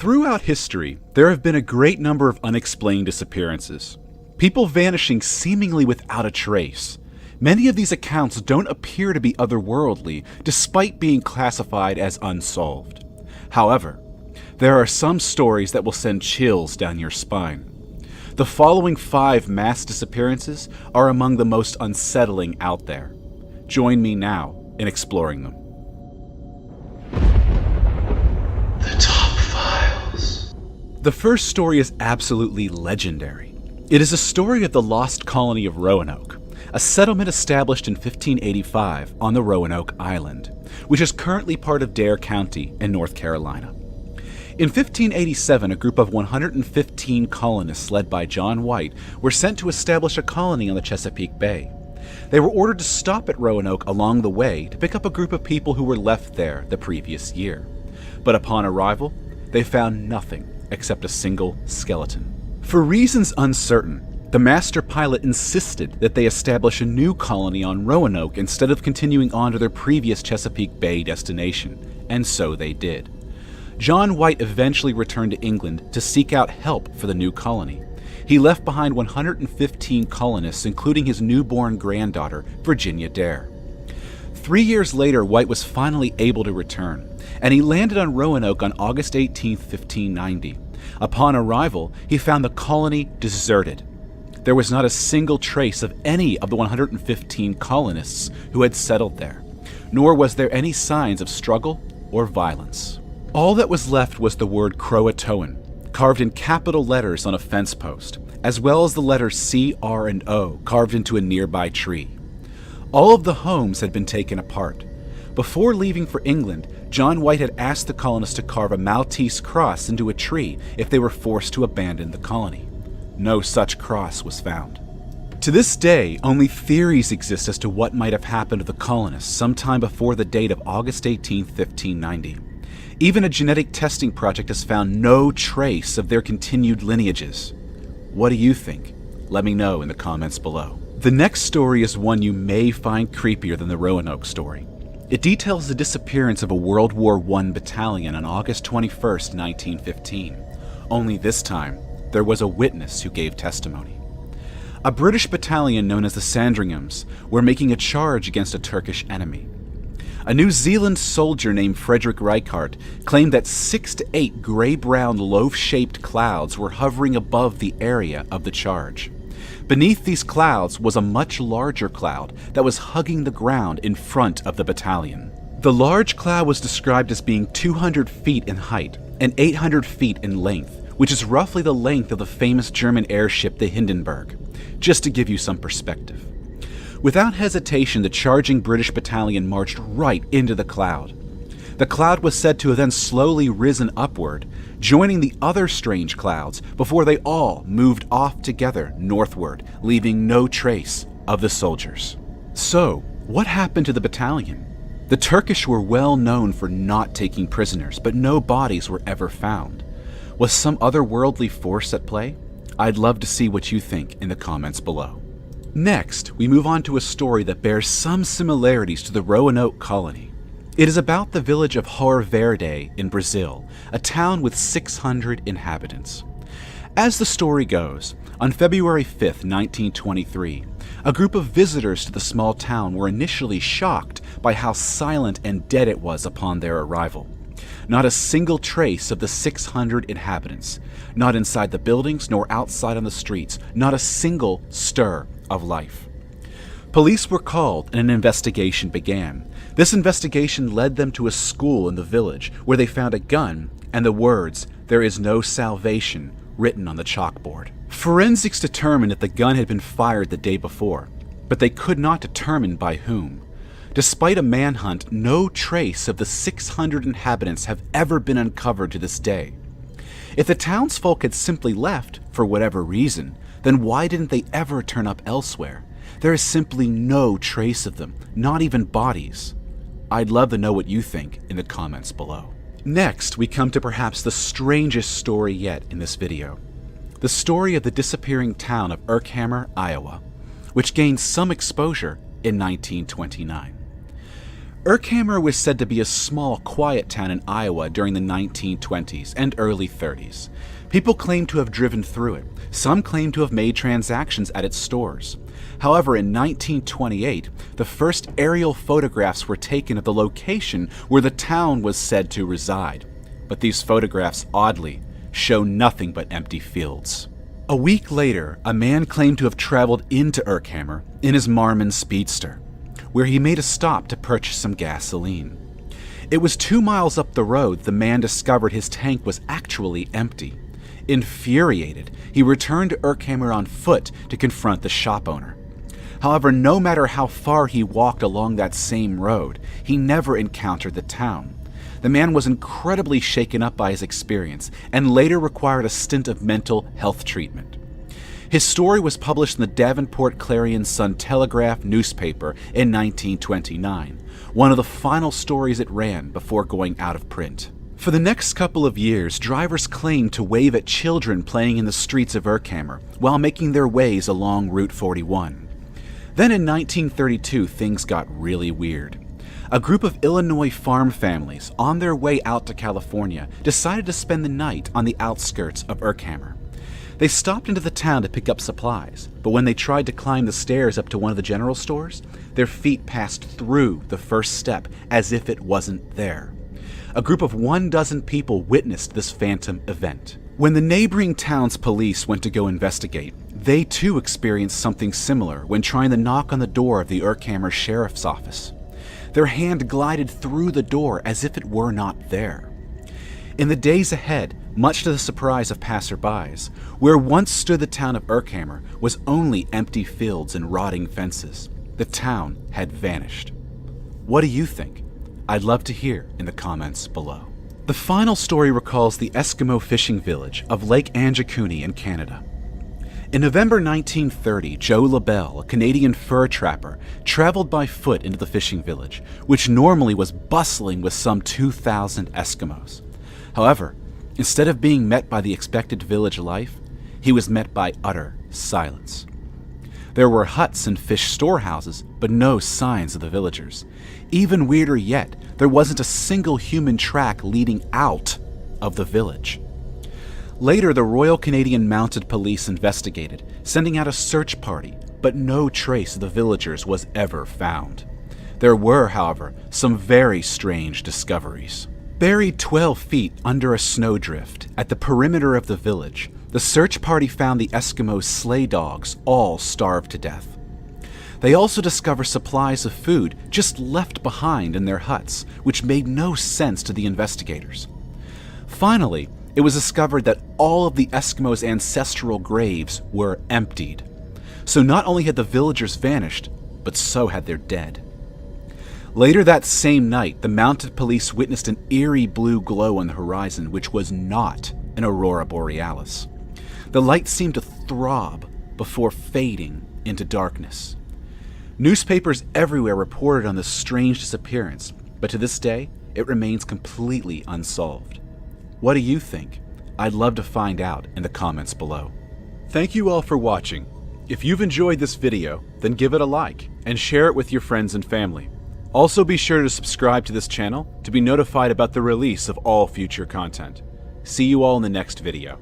Throughout history, there have been a great number of unexplained disappearances. People vanishing seemingly without a trace. Many of these accounts don't appear to be otherworldly, despite being classified as unsolved. However, there are some stories that will send chills down your spine. The following 5 mass disappearances are among the most unsettling out there. Join me now in exploring them. The Top Files. The first story is absolutely legendary. It is a story of the lost colony of Roanoke, a settlement established in 1585 on the Roanoke Island, which is currently part of Dare County in North Carolina. In 1587, a group of 115 colonists led by John White were sent to establish a colony on the Chesapeake Bay. They were ordered to stop at Roanoke along the way to pick up a group of people who were left there the previous year. But upon arrival, they found nothing except a single skeleton. For reasons uncertain, the master pilot insisted that they establish a new colony on Roanoke instead of continuing on to their previous Chesapeake Bay destination, and so they did. John White eventually returned to England to seek out help for the new colony. He left behind 115 colonists, including his newborn granddaughter, Virginia Dare. 3 years later, White was finally able to return, and he landed on Roanoke on August 18, 1590. Upon arrival, he found the colony deserted. There was not a single trace of any of the 115 colonists who had settled there, nor was there any signs of struggle or violence. All that was left was the word Croatoan, carved in capital letters on a fence post, as well as the letters C, R, and O carved into a nearby tree. All of the homes had been taken apart. Before leaving for England, John White had asked the colonists to carve a Maltese cross into a tree if they were forced to abandon the colony. No such cross was found. To this day, only theories exist as to what might have happened to the colonists sometime before the date of August 18, 1590. Even a genetic testing project has found no trace of their continued lineages. What do you think? Let me know in the comments below. The next story is one you may find creepier than the Roanoke story. It details the disappearance of a World War I battalion on August 21, 1915. Only this time, there was a witness who gave testimony. A British battalion known as the Sandringhams were making a charge against a Turkish enemy. A New Zealand soldier named Frederick Reichardt claimed that 6 to 8 gray-brown loaf-shaped clouds were hovering above the area of the charge. Beneath these clouds was a much larger cloud that was hugging the ground in front of the battalion. The large cloud was described as being 200 feet in height and 800 feet in length, which is roughly the length of the famous German airship the Hindenburg, just to give you some perspective. Without hesitation, the charging British battalion marched right into the cloud. The cloud was said to have then slowly risen upward, joining the other strange clouds before they all moved off together northward, leaving no trace of the soldiers. So, what happened to the battalion? The Turkish were well known for not taking prisoners, but no bodies were ever found. Was some otherworldly force at play? I'd love to see what you think in the comments below. Next, we move on to a story that bears some similarities to the Roanoke colony. It is about the village of Hoer Verde in Brazil, a town with 600 inhabitants. As the story goes, on February 5, 1923, a group of visitors to the small town were initially shocked by how silent and dead it was upon their arrival. Not a single trace of the 600 inhabitants, not inside the buildings nor outside on the streets, not a single stir of life. Police were called and an investigation began. This investigation led them to a school in the village where they found a gun and the words, "There is no salvation," written on the chalkboard. Forensics determined that the gun had been fired the day before, but they could not determine by whom. Despite a manhunt, no trace of the 600 inhabitants have ever been uncovered to this day. If the townsfolk had simply left, for whatever reason, then why didn't they ever turn up elsewhere? There is simply no trace of them, not even bodies. I'd love to know what you think in the comments below. Next, we come to perhaps the strangest story yet in this video. The story of the disappearing town of Urkhammer, Iowa, which gained some exposure in 1929. Urkhammer was said to be a small, quiet town in Iowa during the 1920s and early 30s. People claim to have driven through it. Some claim to have made transactions at its stores. However, in 1928, the first aerial photographs were taken of the location where the town was said to reside. But these photographs, oddly, show nothing but empty fields. A week later, a man claimed to have traveled into Urkhammer in his Marmon Speedster, where he made a stop to purchase some gasoline. It was 2 miles up the road the man discovered his tank was actually empty. Infuriated, he returned to Urkhammer on foot to confront the shop owner. However, no matter how far he walked along that same road, he never encountered the town. The man was incredibly shaken up by his experience and later required a stint of mental health treatment. His story was published in the Davenport Clarion Sun-Telegraph newspaper in 1929, one of the final stories it ran before going out of print. For the next couple of years, drivers claimed to wave at children playing in the streets of Urkhammer while making their ways along Route 41. Then in 1932, things got really weird. A group of Illinois farm families on their way out to California decided to spend the night on the outskirts of Urkhammer. They stopped into the town to pick up supplies, but when they tried to climb the stairs up to one of the general stores, their feet passed through the first step as if it wasn't there. A group of 12 people witnessed this phantom event. When the neighboring town's police went to go investigate, they too experienced something similar when trying to knock on the door of the Urkhammer Sheriff's Office. Their hand glided through the door as if it were not there. In the days ahead, much to the surprise of passerbys, where once stood the town of Urkhammer was only empty fields and rotting fences. The town had vanished. What do you think? I'd love to hear in the comments below. The final story recalls the Eskimo fishing village of Lake Anjikuni in Canada. In November 1930, Joe LaBelle, a Canadian fur trapper, traveled by foot into the fishing village, which normally was bustling with some 2,000 Eskimos. However, instead of being met by the expected village life, he was met by utter silence. There were huts and fish storehouses, but no signs of the villagers. Even weirder yet, there wasn't a single human track leading out of the village. Later, the Royal Canadian Mounted Police investigated, sending out a search party, but no trace of the villagers was ever found. There were, however, some very strange discoveries. Buried 12 feet under a snowdrift at the perimeter of the village, the search party found the Eskimo sleigh dogs all starved to death. They also discovered supplies of food just left behind in their huts, which made no sense to the investigators. Finally, it was discovered that all of the Eskimos' ancestral graves were emptied. So not only had the villagers vanished, but so had their dead. Later that same night, the mounted police witnessed an eerie blue glow on the horizon, which was not an aurora borealis. The light seemed to throb before fading into darkness. Newspapers everywhere reported on this strange disappearance, but to this day, it remains completely unsolved. What do you think? I'd love to find out in the comments below. Thank you all for watching. If you've enjoyed this video, then give it a like and share it with your friends and family. Also be sure to subscribe to this channel to be notified about the release of all future content. See you all in the next video.